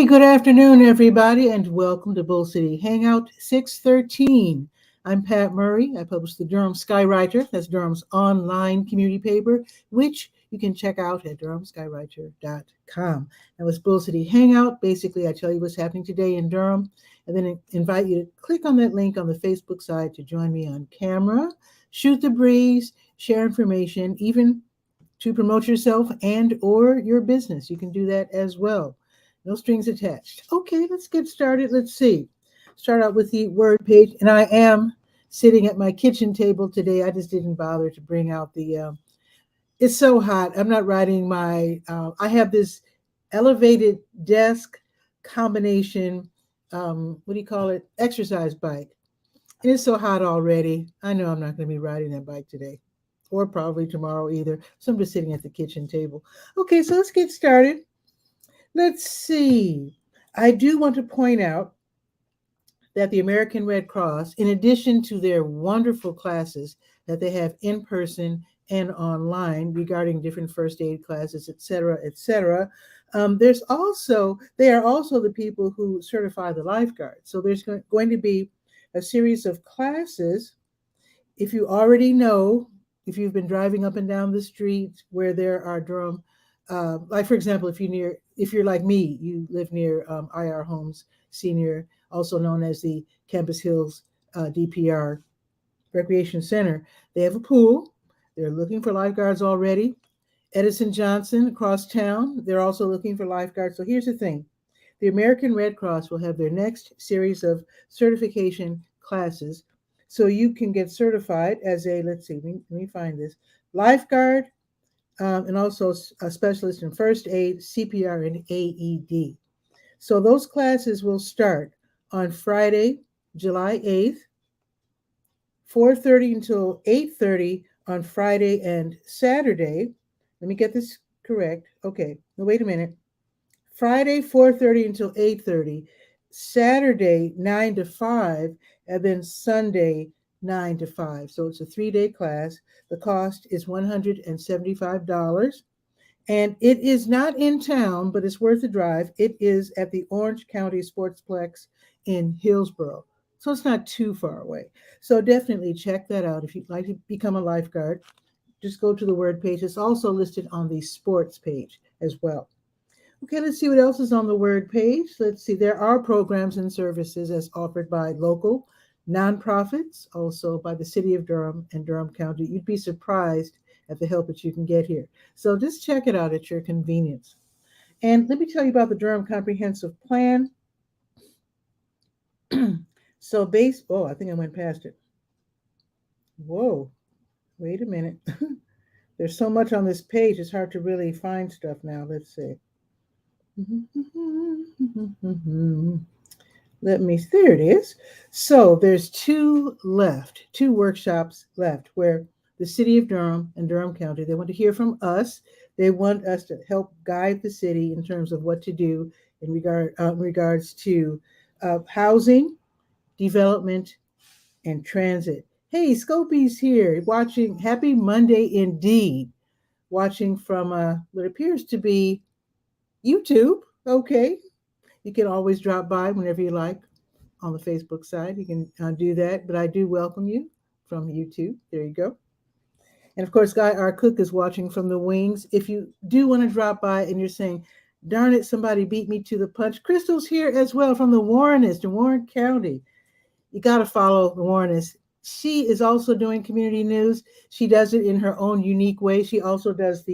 Hey, good afternoon, everybody, and welcome to Bull City Hangout 613. I'm Pat Murray. I publish the Durham Skywriter. That's Durham's online community paper, which you can check out at durhamskywriter.com. Now, it's Bull City Hangout. Basically, I tell you what's happening today in Durham, and then invite you to click on that link on the Facebook side to join me on camera, shoot the breeze, share information, even to promote yourself and or your business. You can do that as well. No strings attached. Okay, let's get started. Let's see. Start out with the word page. And I am sitting at my kitchen table today. I just didn't bother to bring out it's so hot. I'm not riding I have this elevated desk combination, what do you call it? Exercise bike. And it's so hot already. I know I'm not going to be riding that bike today or probably tomorrow either. So I'm just sitting at the kitchen table. Okay, so let's get started. Let's see. I do want to point out that the American Red Cross, in addition to their wonderful classes that they have in person and online regarding different first aid classes, et cetera, they are also the people who certify the lifeguards. So there's going to be a series of classes. If you already know, if you've been driving up and down the street where there are Durham, like for example, if you're like me, you live near IR Homes Senior, also known as the Campus Hills DPR Recreation Center. They have a pool. They're looking for lifeguards already. Edison Johnson across town, they're also looking for lifeguards. So here's the thing. The American Red Cross will have their next series of certification classes. So you can get certified as let's me find this, lifeguard, and also a specialist in first aid, CPR, and AED. So those classes will start on Friday, July 8th, 4:30 until 8:30 on Friday and Saturday. Let me get this correct. Okay, no, wait a minute. Friday, 4:30 until 8:30, Saturday, 9 to 5, and then Sunday, 9 to 5. So it's a 3-day class. The cost is $175. And it is not in town, but it's worth the drive. It is at the Orange County Sportsplex in Hillsborough. So it's not too far away. So definitely check that out. If you'd like to become a lifeguard, just go to the word page. It's also listed on the sports page as well. Okay, let's see what else is on the word page. Let's see. There are programs and services as offered by local nonprofits, also by the city of Durham and Durham County. You'd be surprised at the help that you can get here. So just check it out at your convenience. And let me tell you about the Durham Comprehensive Plan. I think I went past it. Whoa, wait a minute. There's so much on this page, it's hard to really find stuff now. Let's see. There it is. So there's two workshops left where the city of Durham and Durham County, they want to hear from us. They want us to help guide the city in terms of what to do in regards to housing, development, and transit. Hey, Scopey's here watching. Happy Monday indeed. Watching from what appears to be YouTube. Okay. You can always drop by whenever you like on the Facebook side. You can do that, but I do welcome you from YouTube. There you go. And of course, Guy, our cook, is watching from the wings. If you do want to drop by and you're saying, darn it, somebody beat me to the punch, Crystal's here as well from the Warrenist in Warren County. You got to follow the Warrenist. She is also doing community news. She does it in her own unique way. She also does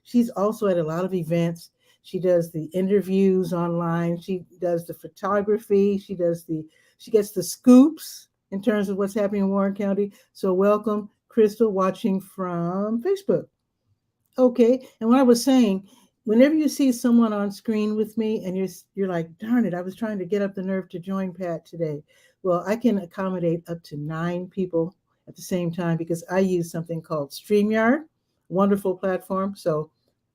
she's also at a lot of events. She does the interviews online. She does the photography. She gets the scoops in terms of what's happening in Warren County. So welcome, Crystal, watching from Facebook. Okay, and what I was saying, whenever you see someone on screen with me and you're like, darn it, I was trying to get up the nerve to join Pat today. Well, I can accommodate up to 9 people at the same time because I use something called StreamYard, wonderful platform. So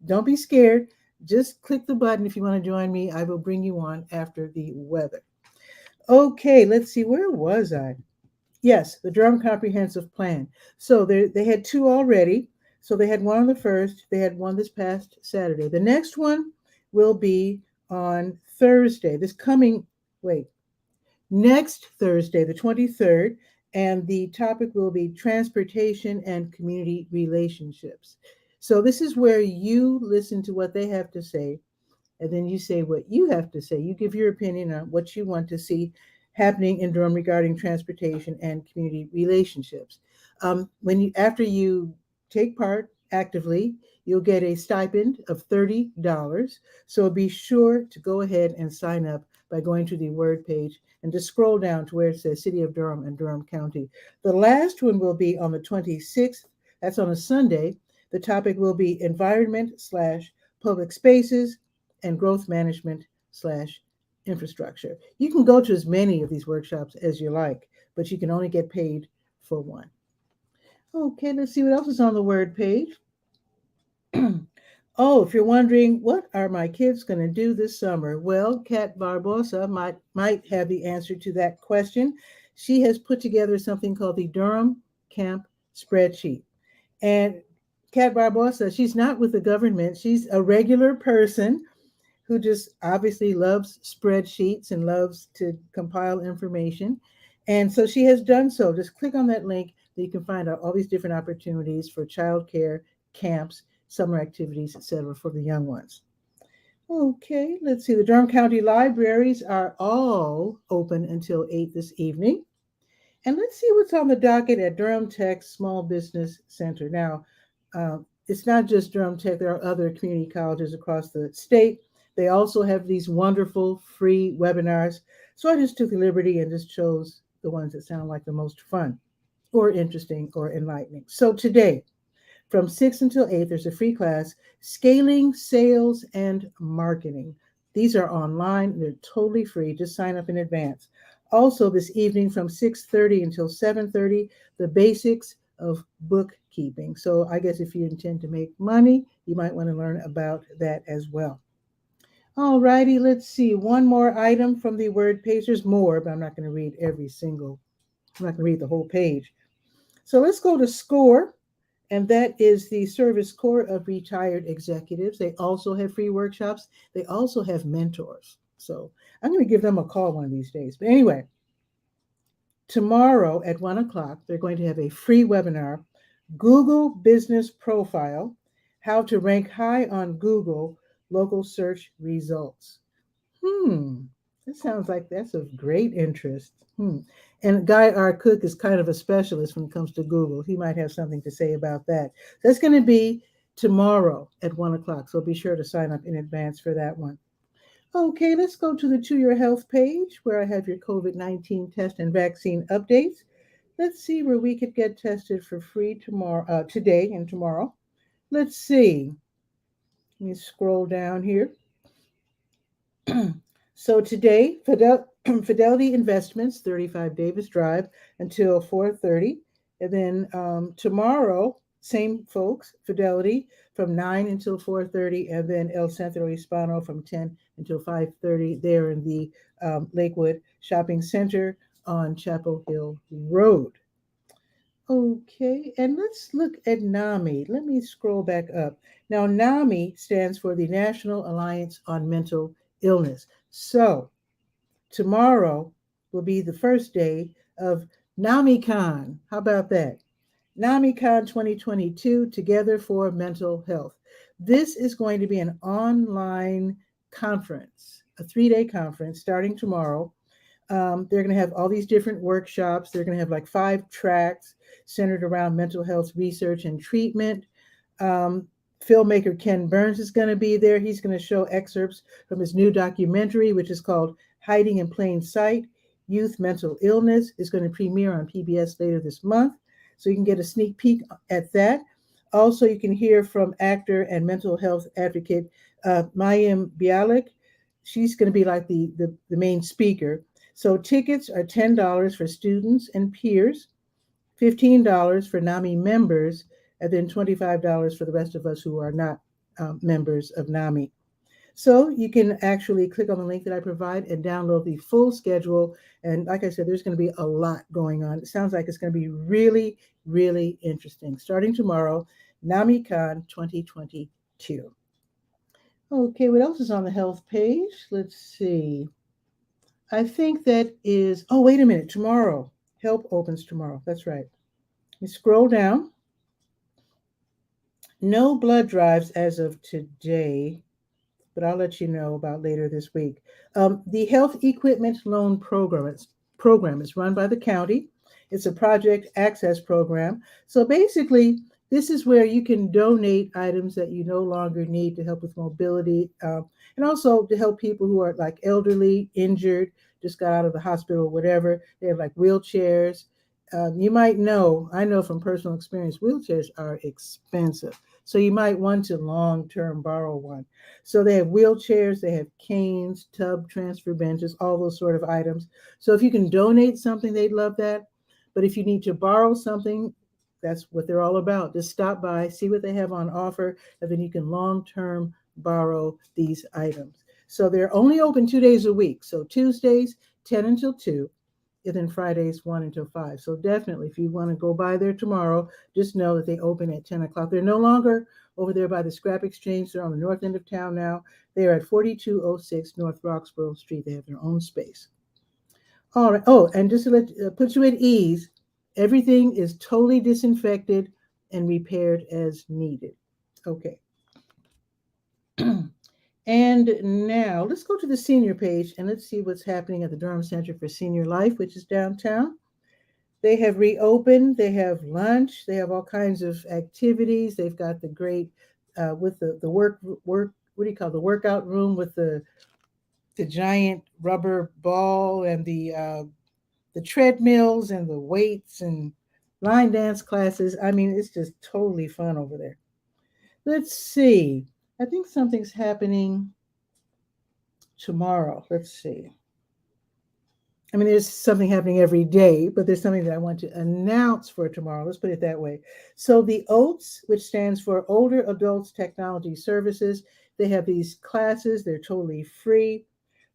don't be scared. Just click the button if you want to join me. I will bring you on after the weather. Okay, let's see. Where was I? Yes, the Durham Comprehensive Plan. So they had 2 already. So they had one on the 1st. They had one this past Saturday. The next one will be on Thursday, next Thursday, the 23rd, and the topic will be transportation and community relationships. So this is where you listen to what they have to say, and then you say what you have to say. You give your opinion on what you want to see happening in Durham regarding transportation and community relationships. After you take part actively, you'll get a stipend of $30. So be sure to go ahead and sign up by going to the word page and just scroll down to where it says City of Durham and Durham County. The last one will be on the 26th. That's on a Sunday. The topic will be environment/public spaces and growth management/infrastructure. You can go to as many of these workshops as you like, but you can only get paid for one. Okay, let's see what else is on the word page. Oh, if you're wondering, what are my kids going to do this summer? Well, Kat Barbosa might have the answer to that question. She has put together something called the Durham Camp Spreadsheet. And Kat Barbosa, she's not with the government. She's a regular person who just obviously loves spreadsheets and loves to compile information. And so she has done so. Just click on that link that you can find out all these different opportunities for childcare, camps, summer activities, etc., for the young ones. Okay, let's see. The Durham County libraries are all open until 8 this evening. And let's see what's on the docket at Durham Tech Small Business Center. Now, it's not just Durham Tech. There are other community colleges across the state. They also have these wonderful free webinars. So I just took the liberty and just chose the ones that sound like the most fun or interesting or enlightening. So today, from 6 until 8, there's a free class, Scaling Sales and Marketing. These are online. They're totally free. Just sign up in advance. Also, this evening from 6:30 until 7:30, the basics of bookkeeping. So I guess if you intend to make money, you might want to learn about that as well. All righty, let's see. One more item from the word page. There's more, but I'm not going to read I'm not going to read the whole page. So let's go to SCORE. And that is the Service Corps of Retired Executives. They also have free workshops. They also have mentors. So I'm going to give them a call one of these days. But anyway, tomorrow at 1 o'clock, they're going to have a free webinar, Google Business Profile, How to Rank High on Google Local Search Results. That sounds like that's of great interest. And Guy R. Cook is kind of a specialist when it comes to Google. He might have something to say about that. That's going to be tomorrow at 1 o'clock. So be sure to sign up in advance for that one. Okay, let's go to the To Your Health page where I have your COVID-19 test and vaccine updates. Let's see where we could get tested for free today and tomorrow. Let's see. Let me scroll down here. So today, Fidelity Investments, 35 Davis Drive until 4:30. And then tomorrow, same folks, Fidelity from 9 until 4:30. And then El Centro Hispano from 10 until 5:30 there in the Lakewood Shopping Center on Chapel Hill Road. Okay, and let's look at NAMI. Let me scroll back up. Now, NAMI stands for the National Alliance on Mental Illness. So tomorrow will be the first day of NAMICon. How about that? NAMICon 2022, Together for Mental Health. This is going to be an online conference, a 3-day conference starting tomorrow. They're going to have all these different workshops. They're going to have like 5 tracks centered around mental health research and treatment. Filmmaker Ken Burns is going to be there. He's going to show excerpts from his new documentary, which is called Hiding in Plain Sight, Youth Mental Illness. Is going to premiere on PBS later this month. So you can get a sneak peek at that. Also, you can hear from actor and mental health advocate Mayim Bialik. She's going to be like the main speaker. So tickets are $10 for students and peers, $15 for NAMI members, and then $25 for the rest of us who are not members of NAMI. So you can actually click on the link that I provide and download the full schedule. And like I said, there's going to be a lot going on. It sounds like it's going to be really, really interesting. Starting tomorrow, NAMICon 2022. Okay, what else is on the health page? Let's see. I think that is, oh, wait a minute, tomorrow. Help opens tomorrow. That's right. You scroll down. No blood drives as of today, but I'll let you know about later this week. The Health Equipment Loan program is run by the county. It's a project access program. So basically, this is where you can donate items that you no longer need to help with mobility, and also to help people who are like elderly, injured, just got out of the hospital, whatever. They have like wheelchairs. You might know, I know from personal experience, wheelchairs are expensive. So you might want to long term borrow one. So they have wheelchairs, they have canes, tub transfer benches, all those sort of items. So if you can donate something, they'd love that. But if you need to borrow something, that's what they're all about. Just stop by, see what they have on offer, and then you can long term borrow these items. So they're only open 2 days a week. So Tuesdays, 10 until 2, and then Fridays 1 until 5. So definitely, if you want to go by there tomorrow, just know that they open at 10 o'clock. They're no longer over there by the scrap exchange. They're on the north end of town now. They are at 4206 North Roxborough Street. They have their own space. All right. Oh, and just to put you at ease, everything is totally disinfected and repaired as needed. Okay. And now let's go to the senior page and let's see what's happening at the Durham Center for Senior Life, which is downtown. They have reopened. They have lunch. They have all kinds of activities. They've got the great with the work. What do you call the workout room with the giant rubber ball and the treadmills and the weights and line dance classes. I mean, it's just totally fun over there. Let's see. I think something's happening tomorrow. Let's see. I mean, there's something happening every day, but there's something that I want to announce for tomorrow. Let's put it that way. So the OATS, which stands for Older Adults Technology Services, they have these classes. They're totally free.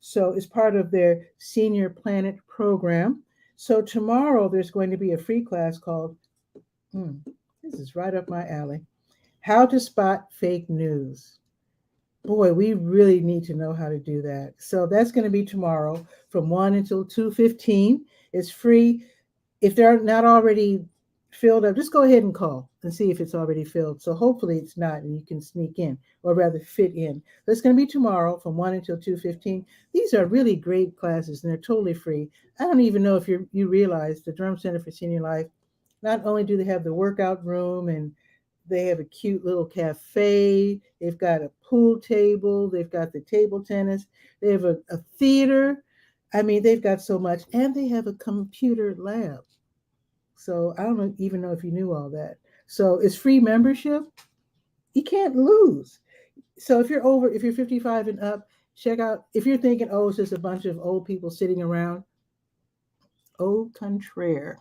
So it's part of their Senior Planet program. So tomorrow there's going to be a free class called, this is right up my alley, How to Spot Fake News. Boy, we really need to know how to do that. So that's going to be tomorrow from 1 until 2:15. It's free. If they're not already filled up, just go ahead and call and see if it's already filled. So hopefully it's not, and you can sneak in, or rather fit in. So it's going to be tomorrow from 1 until 2:15. These are really great classes, and they're totally free. I don't even know if you realize the Durham Center for Senior Life, not only do they have the workout room and they have a cute little cafe. They've got a pool table. They've got the table tennis. They have a theater. I mean, they've got so much. And they have a computer lab. So I don't even know if you knew all that. So it's free membership. You can't lose. So if you're 55 and up, check out. If you're thinking, oh, it's just a bunch of old people sitting around, au contraire.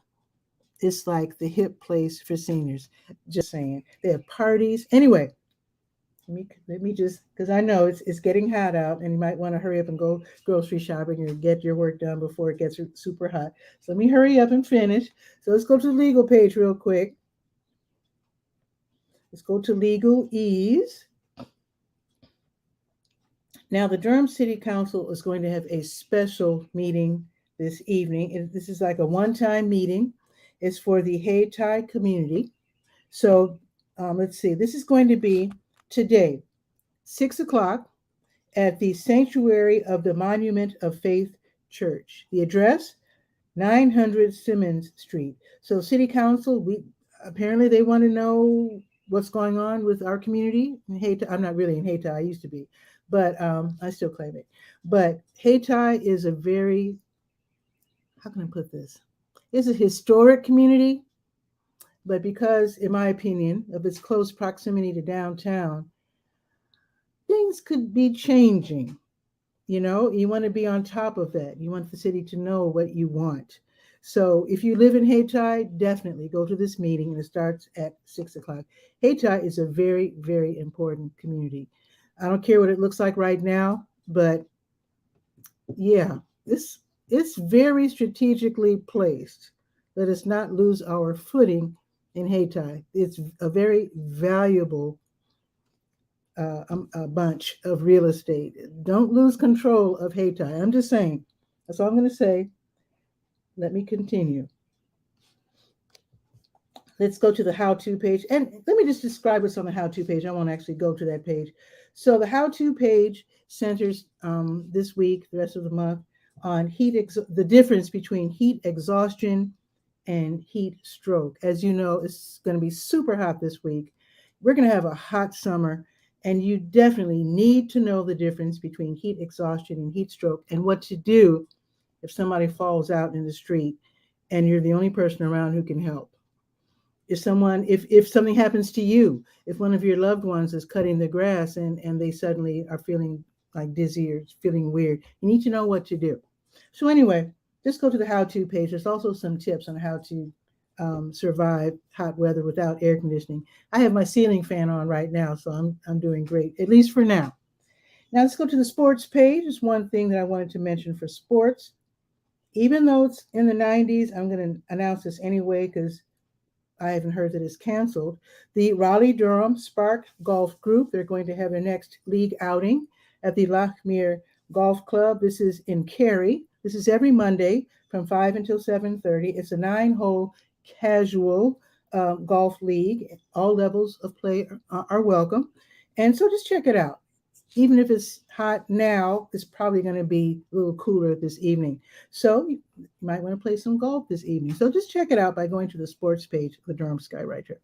It's like the hip place for seniors. Just saying. They have parties. Anyway, let me just, because I know it's getting hot out and you might want to hurry up and go grocery shopping or get your work done before it gets super hot. So let me hurry up and finish. So let's go to the legal page real quick. Let's go to legalese. Now, the Durham City Council is going to have a special meeting this evening. This is like a one-time meeting. It's for the Hayti community. So let's see. This is going to be today, 6 o'clock at the Sanctuary of the Monument of Faith Church. The address, 900 Simmons Street. So City Council, apparently they want to know what's going on with our community in Hayti. I'm not really in Hayti, I used to be, but I still claim it. But Hayti is a very, how can I put this? It's a historic community, but because, in my opinion, of its close proximity to downtown, things could be changing. You know, you want to be on top of that. You want the city to know what you want. So if you live in Hayti, definitely go to this meeting, and it starts at 6 o'clock. Hayti is a very, very important community. I don't care what it looks like right now, but yeah, it's very strategically placed. Let us not lose our footing in Hayti. It's a very valuable a bunch of real estate. Don't lose control of Hayti. I'm just saying. That's all I'm going to say. Let me continue. Let's go to the how-to page. And let me just describe what's on the how-to page. I won't actually go to that page. So the how-to page centers this week, the rest of the month, on the difference between heat exhaustion and heat stroke. As you know, it's going to be super hot this week. We're going to have a hot summer, and you definitely need to know the difference between heat exhaustion and heat stroke and what to do if somebody falls out in the street and you're the only person around who can help. If something happens to you, if one of your loved ones is cutting the grass and they suddenly are feeling like dizzy or feeling weird, you need to know what to do. So anyway, just go to the how-to page. There's also some tips on how to survive hot weather without air conditioning. I have my ceiling fan on right now, so I'm doing great, at least for now. Now let's go to the sports page. There's one thing that I wanted to mention for sports. Even though it's in the 90s, I'm going to announce this anyway because I haven't heard that it's canceled. The Raleigh-Durham Spark Golf Group, they're going to have their next league outing at the 𝗕𝗨𝗟𝗟 Golf Club. This is in Cary. This is every Monday from 5 until 7:30. It's a 9-hole casual golf league. All levels of play are welcome. And so just check it out. Even if it's hot now, it's probably going to be a little cooler this evening. So you might want to play some golf this evening. So just check it out by going to the sports page of the Durham Skywriter.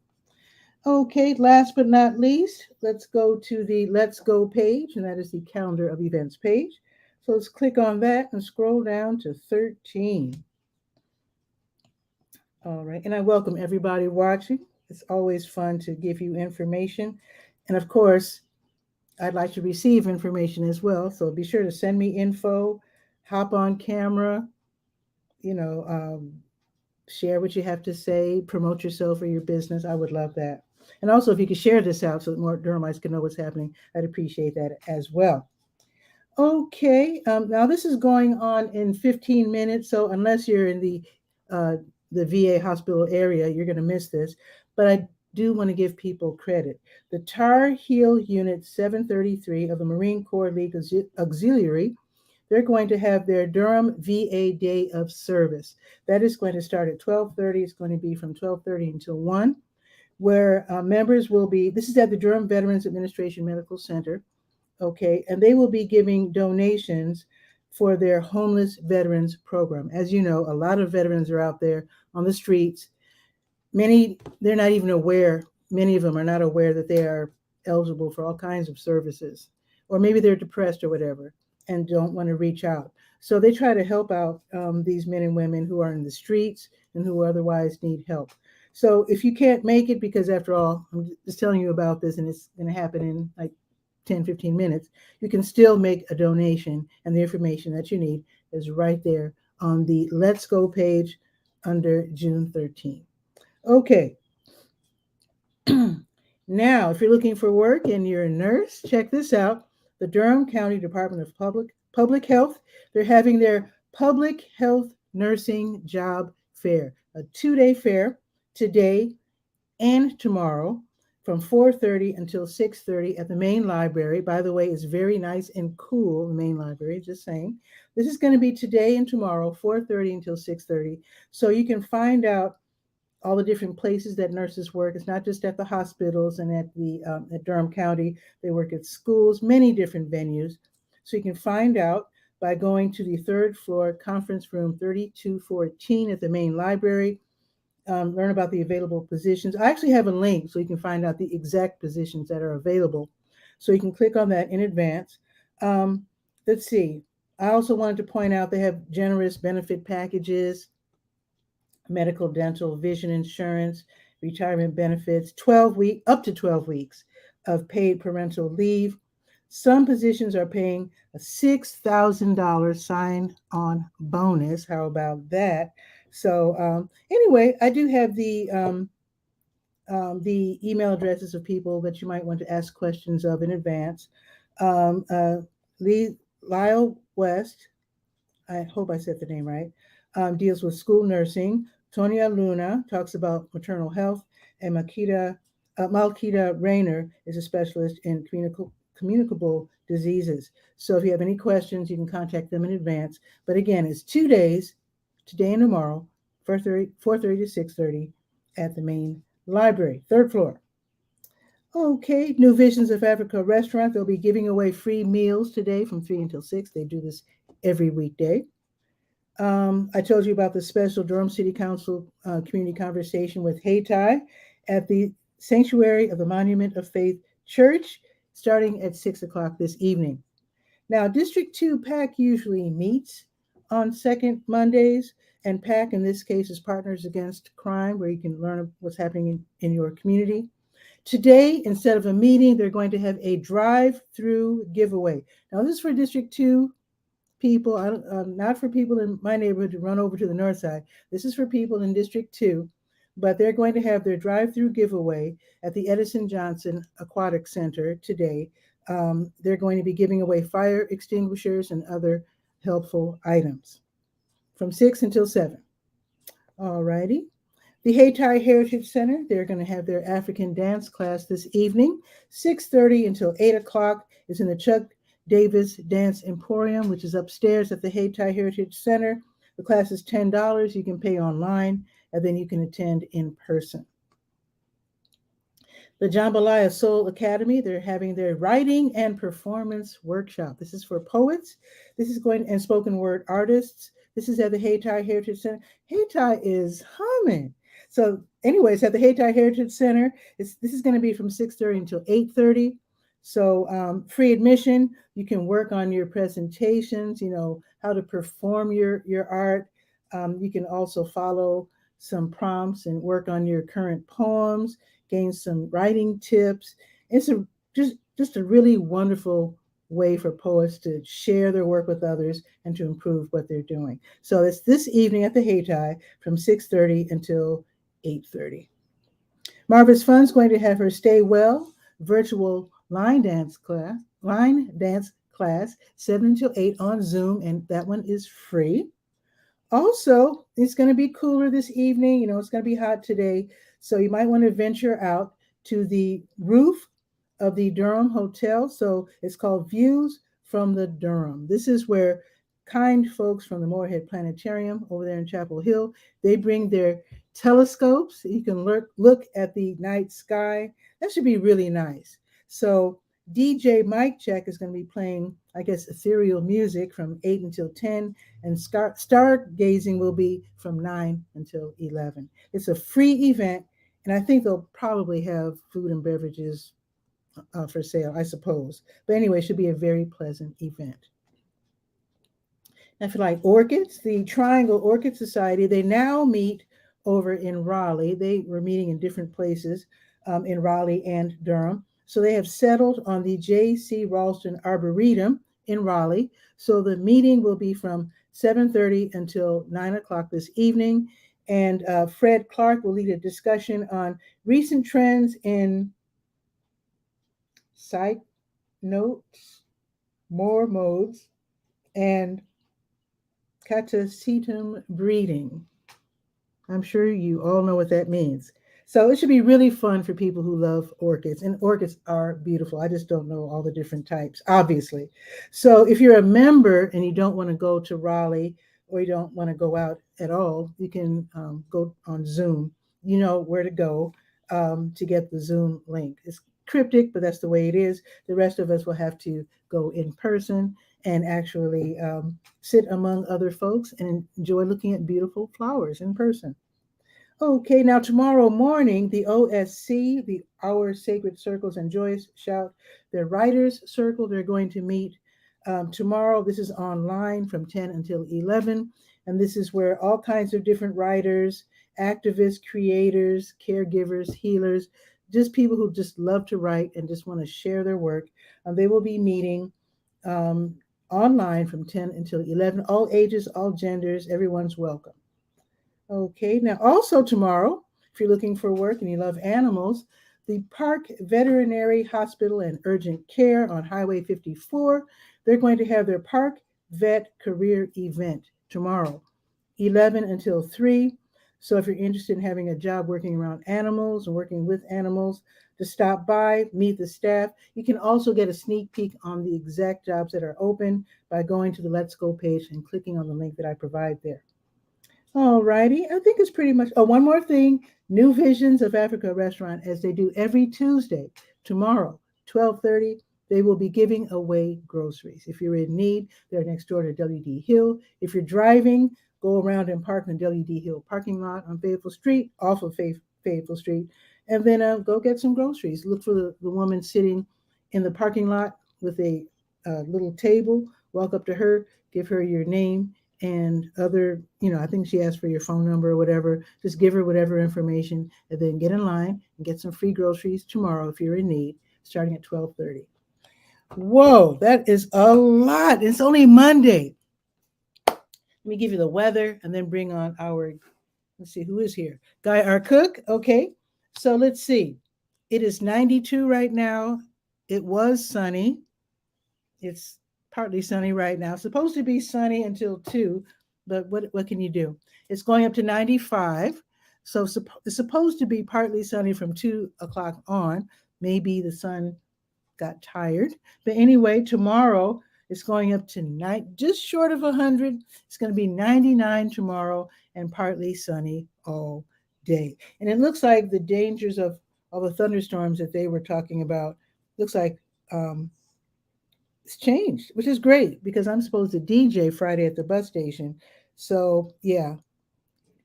Okay, last but not least, let's go to the Let's Go page, and that is the calendar of events page. So let's click on that and scroll down to 13. All right, and I welcome everybody watching. It's always fun to give you information. And of course, I'd like to receive information as well. So be sure to send me info, hop on camera, share what you have to say, promote yourself or your business. I would love that. And also, if you could share this out so that more Durhamites can know what's happening, I'd appreciate that as well. Okay, now this is going on in 15 minutes. So unless you're in the VA hospital area, you're going to miss this. But I do want to give people credit. The Tar Heel Unit 733 of the Marine Corps League Auxiliary, they're going to have their Durham VA Day of Service. That is going to start at 12:30. It's going to be from 12:30 until 1, where members will be, this is at the Durham Veterans Administration Medical Center, okay, and they will be giving donations for their homeless veterans program. As you know, a lot of veterans are out there on the streets. Many, they're not even aware, many of them are not aware that they are eligible for all kinds of services, or maybe they're depressed or whatever and don't want to reach out. So they try to help out these men and women who are in the streets and who otherwise need help. So if you can't make it, because after all, I'm just telling you about this and it's going to happen in like 10, 15 minutes, you can still make a donation, and the information that you need is right there on the Let's Go page under June 13th. Okay. Now, if you're looking for work and you're a nurse, check this out. The Durham County Department of Public Health, they're having their Public Health Nursing Job Fair, a 2-day fair today and tomorrow from 4:30 until 6:30 at the main library. By the way, it's very nice and cool, the main library, just saying. This is going to be today and tomorrow, 4:30 until 6:30. So you can find out all the different places that nurses work. It's not just at the hospitals and at Durham County. They work at schools, many different venues. So you can find out by going to the 3rd floor conference room 3214 at the main library. Learn about the available positions. I actually have a link so you can find out the exact positions that are available. So you can click on that in advance. Let's see. I also wanted to point out they have generous benefit packages, medical, dental, vision insurance, retirement benefits, up to 12 weeks of paid parental leave. Some positions are paying a $6,000 sign-on bonus. How about that? So anyway, I do have the email addresses of people that you might want to ask questions of in advance. Lyle West, I hope I said the name right, deals with school nursing. Tonya Luna talks about maternal health, and Makita 𝗕𝗨𝗟𝗟 is a specialist in communicable diseases. So if you have any questions, you can contact them in advance. But again, it's 2 days, today and tomorrow, 4:30 to 6:30 at the main library, 3rd floor. Okay, New Visions of Africa restaurant. They'll be giving away free meals today from 3 until 6. They do this every weekday. I told you about the special Durham City Council community conversation with 𝗕𝗨𝗟𝗟 at the Sanctuary of the Monument of Faith Church, starting at 6 o'clock this evening. Now, District 2 PAC usually meets on second Mondays, and PAC in this case is Partners Against Crime, where you can learn what's happening in your community. Today, instead of a meeting, they're going to have a drive-through giveaway. Now, this is for District 2 people, not for people in my neighborhood to run over to the north side. This is for people in District 2, but they're going to have their drive-through giveaway at the Edison Johnson Aquatic Center today. They're going to be giving away fire extinguishers and other helpful items from 6 until 7. All righty. The 𝗕𝗨𝗟𝗟 Heritage Center, they're going to have their African dance class this evening, 6:30 until 8 o'clock. It's in the Chuck Davis Dance Emporium, which is upstairs at the 𝗕𝗨𝗟𝗟 Heritage Center. The class is $10. You can pay online, and then you can attend in person. The 𝗕𝗨𝗟𝗟 Soul Academy, they're having their writing and performance workshop. This is for poets. This is and spoken word artists. This is at the 𝗕𝗨𝗟𝗟 Heritage Center. 𝗕𝗨𝗟 is humming. So anyways, at the 𝗕𝗨𝗟𝗟 Heritage Center, this is going to be from 6:30 until 8:30. So free admission. You can work on your presentations, how to perform your art. You can also follow some prompts and work on your current poems, gain some writing tips. It's just a really wonderful way for poets to share their work with others and to improve what they're doing. So it's this evening at the 𝗕𝗨𝗟 from 6:30 until 8:30. Marva's Fun's going to have her Stay Well virtual line dance class, 7 until 8 on Zoom, and that one is free. Also, it's going to be cooler this evening. It's going to be hot today, so you might want to venture out to the roof of the Durham Hotel. So it's called Views from the Durham. This is where kind folks from the Moorhead Planetarium over there in Chapel Hill, they bring their telescopes. You can look at the night sky. That should be really nice. So DJ Mike Check is going to be playing, I guess, ethereal music from 8 until 10, and stargazing will be from 9 until 11. It's a free event, and I think they'll probably have food and beverages for sale, I suppose. But anyway, it should be a very pleasant event. Now, if you like orchids, the Triangle Orchid Society, they now meet over in Raleigh. They were meeting in different places in Raleigh and Durham. So they have settled on the J.C. Ralston Arboretum in Raleigh. So the meeting will be from 7:30 until 9 o'clock this evening. And Fred Clark will lead a discussion on recent trends in site notes, more modes, and catasetum breeding. I'm sure you all know what that means. So it should be really fun for people who love orchids, and orchids are beautiful. I just don't know all the different types, obviously. So if you're a member and you don't want to go to Raleigh, or you don't want to go out at all, you can go on Zoom. You know where to go to get the Zoom link. It's cryptic, but that's the way it is. The rest of us will have to go in person and actually sit among other folks and enjoy looking at beautiful flowers in person. Okay, now tomorrow morning, the OSC, the Our Sacred Circles and Joyous Shout, their Writers Circle, they're going to meet tomorrow. This is online from 10 until 11, and this is where all kinds of different writers, activists, creators, caregivers, healers, just people who just love to write and just want to share their work. They will be meeting online from 10 until 11, all ages, all genders, everyone's welcome. Okay, now also tomorrow, if you're looking for work and you love animals, the Park Veterinary Hospital and Urgent Care on Highway 54, they're going to have their Park Vet Career Event tomorrow, 11 until 3. So if you're interested in having a job working around animals and working with animals, to stop by, meet the staff. You can also get a sneak peek on the exact jobs that are open by going to the Let's Go page and clicking on the link that I provide there. All righty. I think it's pretty much. Oh, one more thing. New Visions of Africa restaurant, as they do every Tuesday, tomorrow, 12:30, they will be giving away groceries. If you're in need, they're next door to WD Hill. If you're driving, go around and park in the WD Hill parking lot on Faithful Street, off of Faithful Street, and then go get some groceries. Look for the woman sitting in the parking lot with a little table. Walk up to her, give her your name and other, I think she asked for your phone number or whatever. Just give her whatever information and then get in line and get some free groceries tomorrow if you're in need, starting at 12:30. Whoa, that is a lot. It's only Monday. Let me give you the weather and then bring on our, let's see, who is here? Guy, our cook. Okay. So let's see. It is 92 right now. It was sunny. It's partly sunny right now. It's supposed to be sunny until 2, but what can you do? It's going up to 95. So it's supposed to be partly sunny from 2 o'clock on. Maybe the sun got tired. But anyway, tomorrow it's going up to just short of 100. It's going to be 99 tomorrow and partly sunny all day. And it looks like the dangers of all the thunderstorms that they were talking about, looks like it's changed, which is great because I'm supposed to DJ Friday at the bus station. So yeah,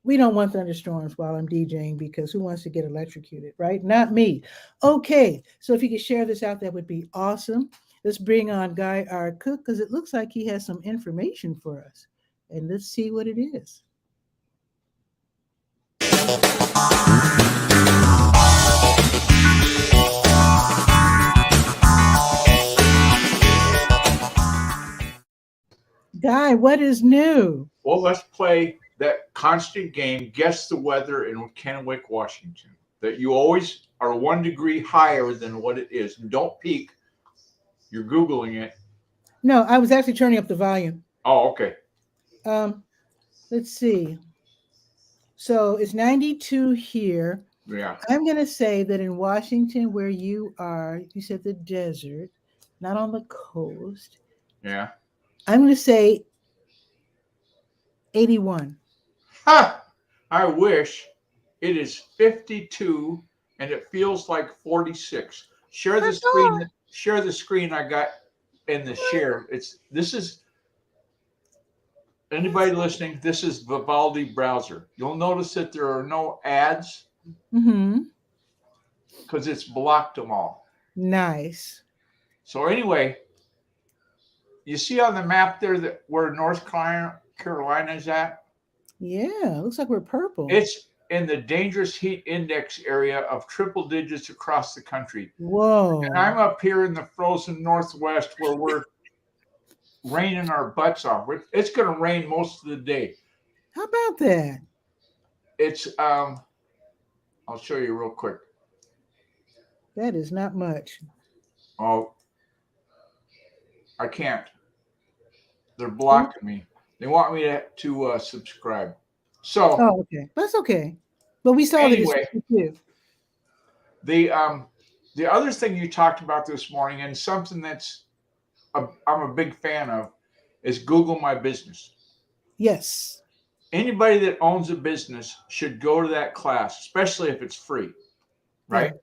we don't want thunderstorms while I'm DJing because who wants to get electrocuted, right? Not me. Okay, so if you could share this out, that would be awesome. Let's bring on Guy, our cook, because it looks like he has some information for us. And let's see what it is. Guy, what is new? Well, let's play that constant game, Guess the Weather in Kennewick, Washington. That you always are 1 degree higher than what it is. And don't peek. You're Googling it. No, I was actually turning up the volume. Oh, okay. Let's see. So it's 92 here. Yeah. I'm going to say that in Washington, where you are, you said the desert, not on the coast. Yeah. I'm going to say 81. Ha! I wish. It is 52 and it feels like 46. Share the screen. Share the screen I got in the share. This is anybody listening. This is Vivaldi browser. You'll notice that there are no ads because it's blocked them all. Nice. So anyway, you see on the map there that where North Carolina is at? Yeah, looks like we're purple. It's in the dangerous heat index area of triple digits across the country. Whoa. And I'm up here in the frozen Northwest where we're raining our butts off. It's going to rain most of the day. How about that? It's, I'll show you real quick. That is not much. Oh, I can't. They're blocking me. They want me to subscribe. So. Oh, okay. That's okay. But we saw anyway, that it's too. The other thing you talked about this morning, and something that's I'm a big fan of, is Google My Business. Yes. Anybody that owns a business should go to that class, especially if it's free, right? Yeah.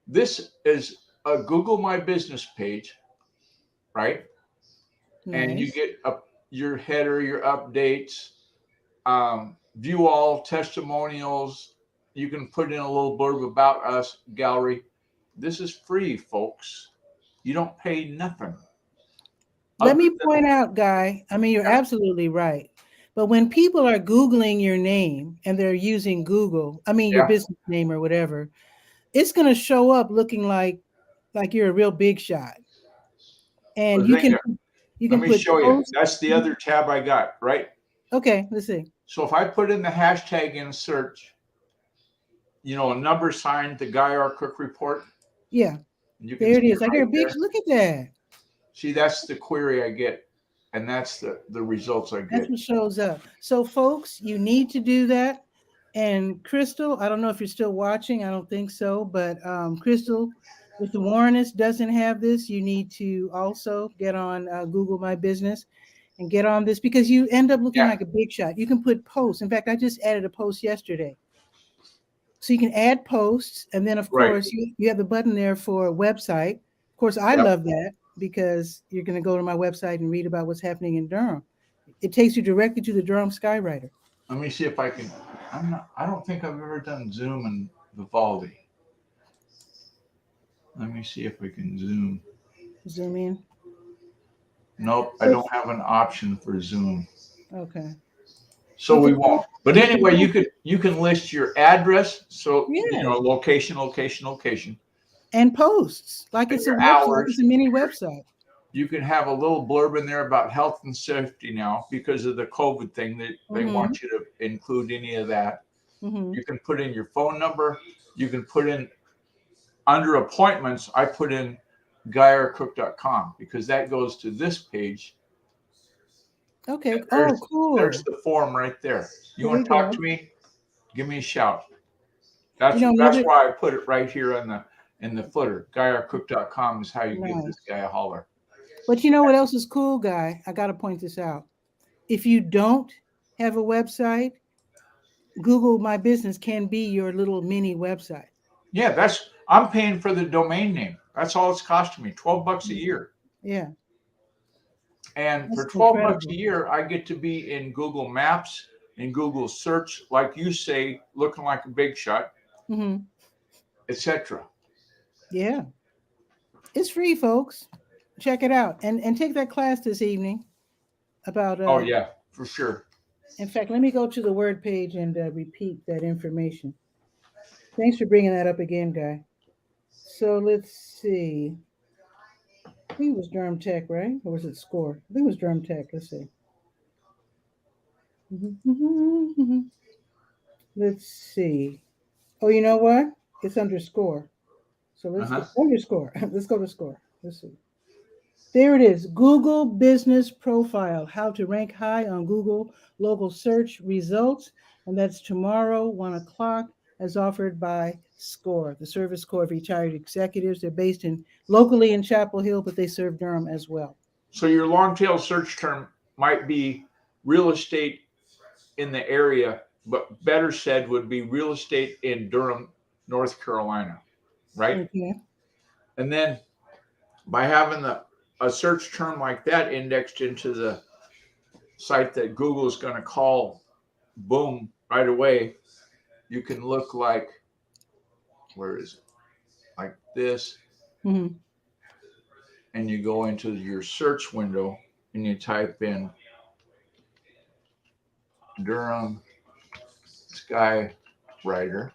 This is a Google My Business page, right? Nice. And you get your header, your updates, view all testimonials. You can put in a little blurb about us, gallery. This is free, folks. You don't pay nothing. Let me point out, Guy, I mean, you're absolutely right. But when people are Googling your name and they're using Google, I mean, your business name or whatever, it's going to show up looking like you're a real big shot. And you can let me show you. That's the other tab I got, right? Okay, let's see. So if I put in the hashtag in search, a number sign, the Guy R. Cook report. Yeah. There it is. I got a big, look at that. See, that's the query I get. And that's the results I get. That's what shows up. So folks, you need to do that. And Crystal, I don't know if you're still watching. I don't think so. But Crystal, if the Warrenist doesn't have this, you need to also get on Google My Business and get on this because you end up looking Yeah. like a big shot. You can put posts. In fact, I just added a post yesterday. So you can add posts. And then, of Right. course, you have the button there for a website. Of course, I Yep. love that because you're going to go to my website and read about what's happening in Durham. It takes you directly to the Durham Skywriter. Let me see if I can. I don't think I've ever done Zoom in Vivaldi. Let me see if we can zoom. Zoom in. Nope, I don't have an option for Zoom. Okay. So You we can- won't. But anyway, you can list your address. So Yeah. location. And posts like And it's a your website. hours. It's a mini website. You can have a little blurb in there about health and safety now because of the COVID thing. They want you to include any of that. Mm-hmm. You can put in your phone number. You can put in under appointments. I put in 𝗕𝗟𝗟𝗧𝗬 because that goes to this page. Okay. There's, Oh, cool. There's the form right there. You Here want we to talk go. to me? Give me a shout. That's another- why I put it right here in the footer. 𝗕𝗟𝗟𝗧𝗬 is how you give this guy a holler. But you know what else is cool, Guy? I got to point this out. If you don't have a website, Google My Business can be your little mini website. Yeah, I'm paying for the domain name. That's all it's costing me, $12 a year. Yeah. And That's for $12 incredible. a year, I get to be in Google Maps, in Google Search, like you say, looking like a big shot, Mm-hmm. etc. Yeah. It's free, folks. Check it out. And take that class this evening about. Oh, yeah, for sure. In fact, let me go to the word page and repeat that information. Thanks for bringing that up again, Guy. So let's see. I think it was Durham Tech, right? Or was it Score? I think it was Durham Tech. Let's see. Let's see. Oh, you know what? It's underscore. So let's go underscore. Let's go to Score. Let's see. There it is. Google Business Profile, how to rank high on Google local search results. And that's tomorrow, 1 o'clock, as offered by SCORE, the Service Corps of Retired Executives. They're based locally in Chapel Hill, but they serve Durham as well. So your long tail search term might be real estate in the area, but better said would be real estate in Durham, North Carolina, right? Okay. And then by having a search term like that indexed into the site that Google is going to call, boom, right away, you can look like, where is it? Like this. Mm-hmm. And you go into your search window and you type in Durham Skywriter,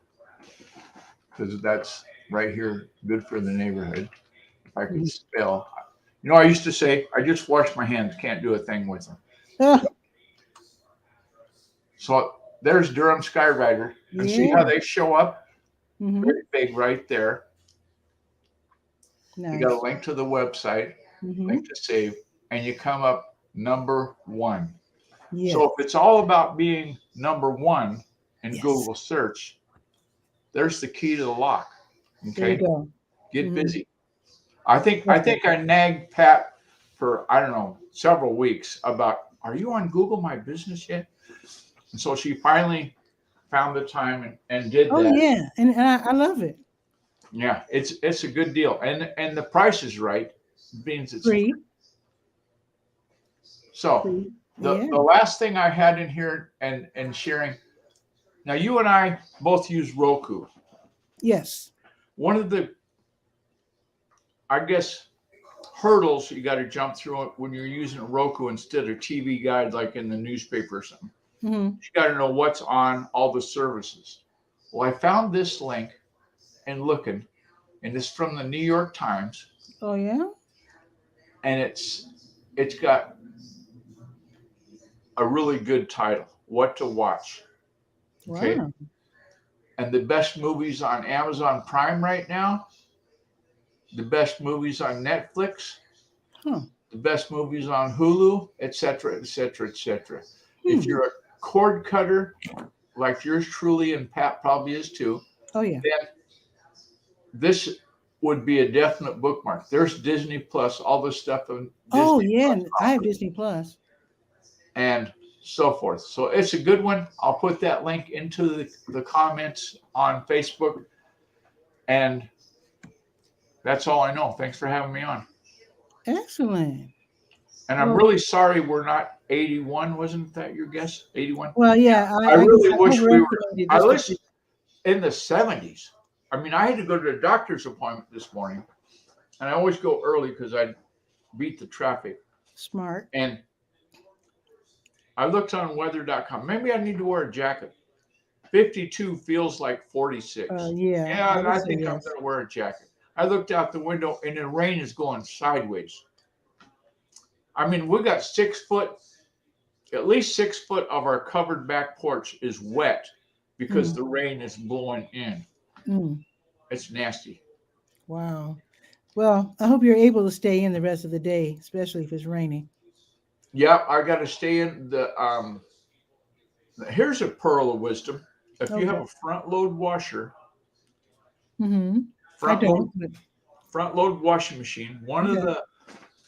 because that's right here, good for the neighborhood. If I could spell. I used to say, I just wash my hands, can't do a thing with them. So there's Durham Skywriter. And see how they show up? Very big right there. Nice. You got a link to the website, link to save, and you come up number 1. Yes. So if it's all about being number 1 in Google search, there's the key to the lock. Okay. There you go. Get busy. I think I nagged Pat for, I don't know, several weeks about, are you on Google My Business yet? And so she finally found the time and did that. Oh, yeah. And I love it. Yeah, it's a good deal. And the price is right. It means it's free. So the last thing I had in here and sharing, now you and I both use Roku. Yes. One of the, I guess, hurdles you got to jump through when you're using a Roku instead of TV Guide like in the newspaper or something. You got to know what's on all the services. Well, I found this link and looking, and it's from the New York Times. Oh, yeah? And it's got a really good title, What to Watch. Okay. Wow. And the best movies on Amazon Prime right now, the best movies on Netflix, the best movies on Hulu, etc., etc., etc. If you're a cord cutter like yours truly and Pat probably is too, Oh yeah. then this would be a definite bookmark. There's Disney Plus, all this stuff on Oh Disney yeah, Plus and I have Disney Plus. and so forth. So it's a good one. I'll put that link into the comments on Facebook. And that's all I know. Thanks for having me on. Excellent. And I'm really sorry we're not 81. Wasn't that your guess? 81? Well, yeah, I really I wish we were. overestimated I just was in the 70s. I mean, I had to go to a doctor's appointment this morning. And I always go early because I beat the traffic. Smart. And I looked on weather.com. Maybe I need to wear a jacket. 52 feels like 46. Yeah, I think I'm going to wear a jacket. I looked out the window and the rain is going sideways. I mean, we got 6 foot, at least 6 foot of our covered back porch is wet because the rain is blowing in. It's nasty. Wow. Well, I hope you're able to stay in the rest of the day, especially if it's raining. Yep, I got to stay in the. Here's a pearl of wisdom. If you have a front load washer, front load washing machine, one of the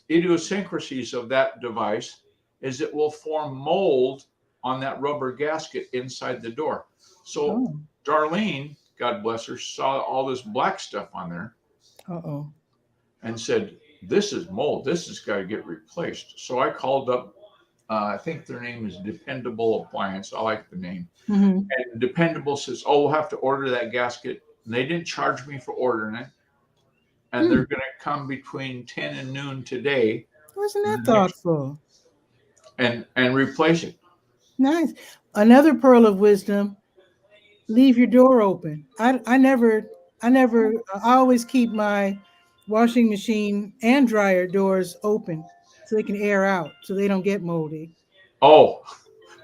idiosyncrasies of that device is it will form mold on that rubber gasket inside the door. So Darlene, God bless her, saw all this black stuff on there and said, this is mold. This has got to get replaced. So I called up, I think their name is Dependable Appliance. I like the name. And Dependable says, oh, we'll have to order that gasket. And they didn't charge me for ordering it. And they're going to come between 10 and noon today. Wasn't that thoughtful? And replace it. Nice. Another pearl of wisdom, leave your door open. I always keep my washing machine and dryer doors open so they can air out, so they don't get moldy. Oh,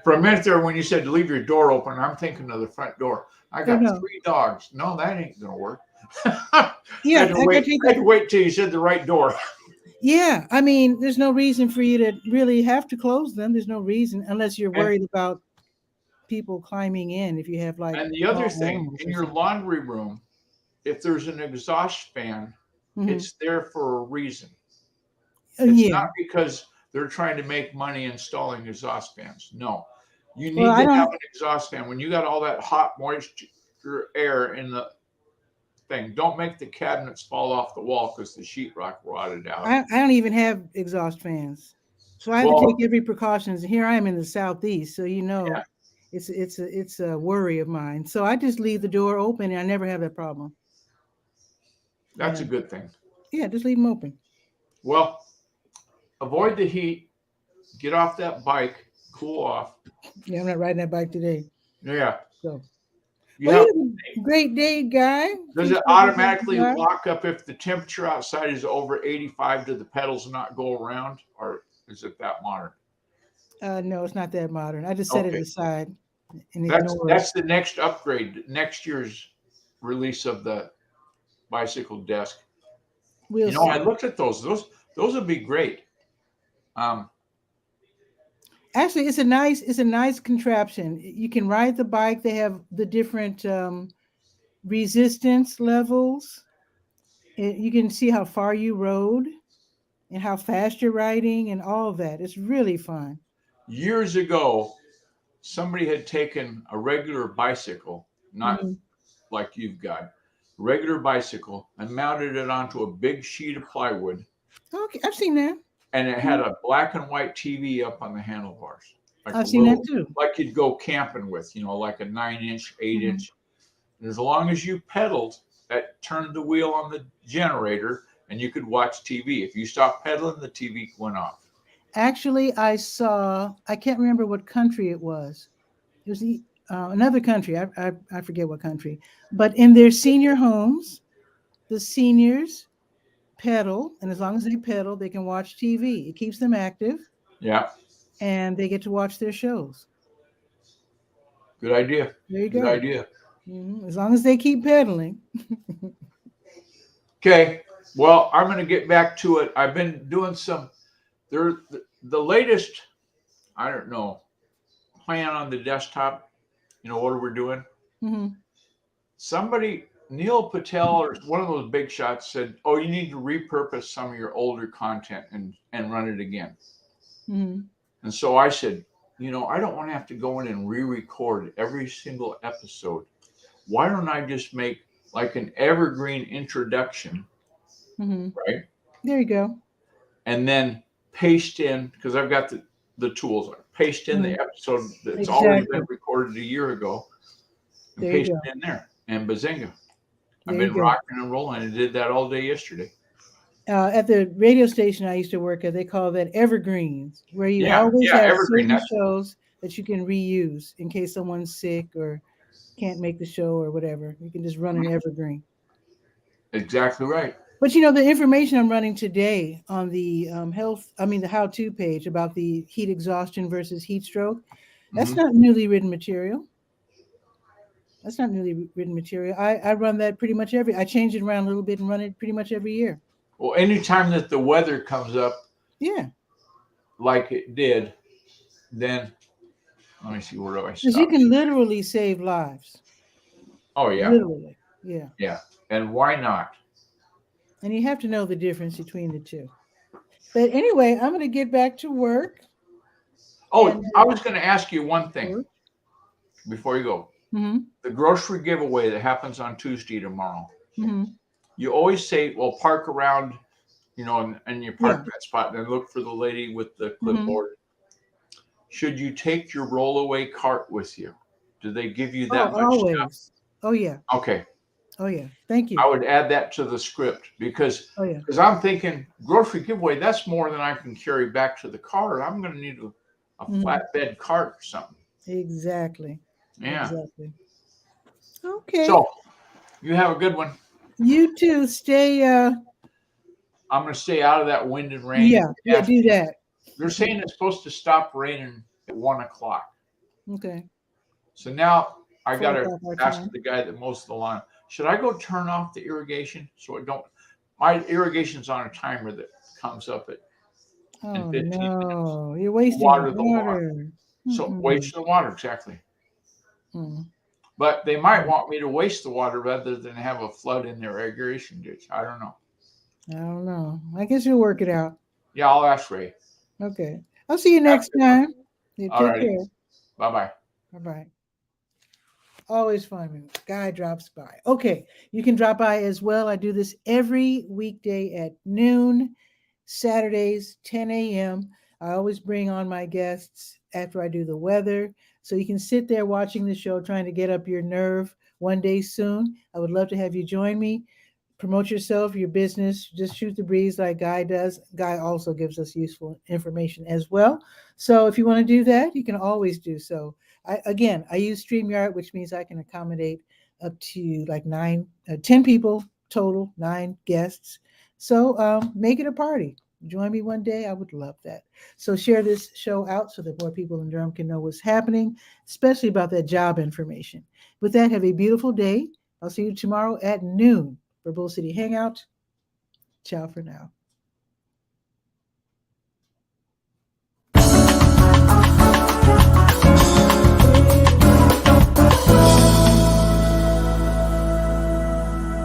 for a minute there when you said leave your door open, I'm thinking of the front door. I got 3 dogs. No, that ain't going to work. Yeah, I had to wait till you said the right door. Yeah, I mean, there's no reason for you to really have to close them. There's no reason unless you're worried about people climbing in. If you have like, and the other thing in your laundry room, if there's an exhaust fan, it's there for a reason. It's not because they're trying to make money installing exhaust fans. No, you need to have an exhaust fan when you got all that hot moisture air in the thing. Don't make the cabinets fall off the wall because the sheetrock rotted out. I don't even have exhaust fans, so I have to take every precautions. Here I am in the Southeast, so it's a worry of mine. So I just leave the door open, and I never have that problem. That's a good thing. Yeah, just leave them open. Well, avoid the heat. Get off that bike. Cool off. Yeah, I'm not riding that bike today. Yeah. So. You have a great day, Guy. Does it automatically lock up if the temperature outside is over 85? Do the pedals not go around, or is it that modern? No, it's not that modern. I just set it aside. And that's the next upgrade. Next year's release of the bicycle desk. I looked at those. Those would be great. Actually, it's a nice contraption. You can ride the bike. They have the different resistance levels. You can see how far you rode and how fast you're riding and all of that. It's really fun. Years ago, somebody had taken a regular bicycle, not like you've got, regular bicycle, and mounted it onto a big sheet of plywood. Okay, I've seen that. And it had a black and white TV up on the handlebars. I've seen that too. Like you'd go camping with, like a 9-inch, 8-inch. And as long as you pedaled, that turned the wheel on the generator and you could watch TV. If you stopped pedaling, the TV went off. Actually, I can't remember what country it was. It was another country. I forget what country. But in their senior homes, the seniors pedal, and as long as they pedal, they can watch TV. It keeps them active. Yeah. And they get to watch their shows. Good idea. There you go. Good idea. As long as they keep pedaling. Okay. Well, I'm going to get back to it. I've been doing the latest, I don't know, plan on the desktop you know what we're doing? Mm-hmm. Somebody, Neil Patel or one of those big shots said, "Oh, you need to repurpose some of your older content and run it again." Mm-hmm. And so I said, you know, I don't want to have to go in and re-record every single episode. Why don't I just make like an evergreen introduction, Mm-hmm. right? There you go. And then paste in, because I've got the tools, paste in the episode that's already been recorded a year ago and There paste you go. it in there. And bazinga. I've There you been go. rocking and rolling. I did that all day yesterday. At the radio station I used to work at, they call that evergreens, where you always have evergreen. certain shows that you can reuse in case someone's sick or can't make the show or whatever. You can just run an evergreen. Exactly right. But you know, the information I'm running today on the the how-to page about the heat exhaustion versus heat stroke, that's not newly written material. That's not newly written material. I run that pretty much I change it around a little bit and run it pretty much every year. Well, anytime that the weather comes up, yeah, like it did, then let me see, where do I stop? Because you can literally save lives. Oh yeah, literally, yeah, yeah. And why not? And you have to know the difference between the two. But anyway, I'm going to get back to work. Oh, I was going to ask you one thing before you go. Mm-hmm. The grocery giveaway that happens on Tuesday tomorrow. Mm-hmm. You always say, well, park around, you know, and you park that spot and then look for the lady with the clipboard. Mm-hmm. Should you take your rollaway cart with you? Do they give you that much always. stuff? Oh, yeah. Okay. Oh, yeah. Thank you. I would add that to the script because I'm thinking grocery giveaway, that's more than I can carry back to the car. I'm going to need a flatbed cart or something. Exactly. Yeah. Exactly. Okay. So you have a good one. You too. Stay. I'm going to stay out of that wind and rain. Yeah, do that. They're saying it's supposed to stop raining at 1:00. Okay. So now I got to ask the guy that mows the lawn, should I go turn off the irrigation so it don't? My irrigation's on a timer that comes up at in 15 minutes. You're wasting water. Mm-hmm. So waste the water, exactly. Mm-hmm. But they might want me to waste the water rather than have a flood in their irrigation ditch. I don't know. I guess you'll work it out. Yeah, I'll ask Ray. Okay. I'll see you next time. Take care. Bye-bye. Bye-bye. Always fun when a guy drops by. Okay, you can drop by as well. I do this every weekday at noon, Saturdays, 10 a.m. I always bring on my guests after I do the weather. So you can sit there watching the show, trying to get up your nerve one day soon. I would love to have you join me. Promote yourself, your business, just shoot the breeze like Guy does. Guy also gives us useful information as well. So if you want to do that, you can always do so. I use StreamYard, which means I can accommodate up to like 10 people total, 9 guests. So make it a party. Join me one day. I would love that. So share this show out so that more people in Durham can know what's happening, especially about that job information. With that, have a beautiful day. I'll see you tomorrow at noon for Bull City Hangout. Ciao for now.